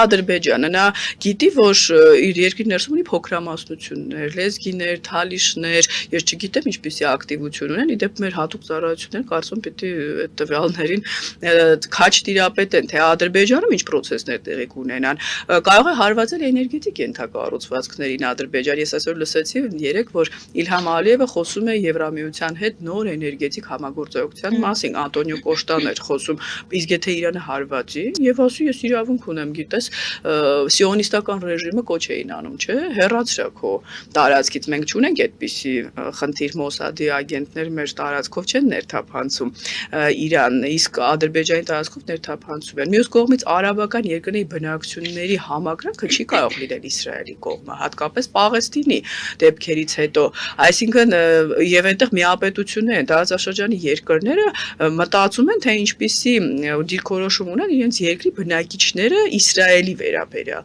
Ադրբեջանը նա գիտի, որ իր երկրի ներսում ունի փոքրամասնություններ, լեզգիներ, թալիշներ, ես չգիտեմ ինչպիսի ակտիվություն ունեն, իդեպ մեր հատուկ ծառայությունները կարծում պիտի այդ տվյալներին քաչ տիրապետեն, թե Ադրբեջանում ինչ process-ներ տեղի կունենան։ Կարող է հարվածել էներգետիկ ենթակառուցվածքներին Ադրբեջան։ Ես այսօր լսեցի երեք, որ Իլհամ Ալիևը խոսում է Եվրամիության հետ նոր էներգետիկ համագործակցության մասին, Անտոնիո Կոշտան էր խոսում, իսկ եթե Իրանը հարվածի, եւ ասի ես իրավունք ունեմ, գիտես, սիոնիստական ռեժիմը կոչ էին անում, չէ՞, հեռացրա քո տարածքից։ Մենք չունենք այդպիսի խնդիր, Մոսադի ագենտներ մեր տարածքով չեն ներթափանցում Իրան, իսկ Ադրբեջանի տարածքով ներթափանցում են։ Մյուս կողմից արաբական երկրների բնակչությունների համակրանքը չի կարող լինել Իսրայելի կողմը, հատկապես Պաղեստինի դեպքերից հետո։ Այսինքն եւ այնտեղ միապետություններ են, տարածաշրջանի երկրները մտածում են, թե ինչպիսի դիրքորոշում ունեն իրենց երկրի բնակիչները Իսրայելի վերաբերյալ։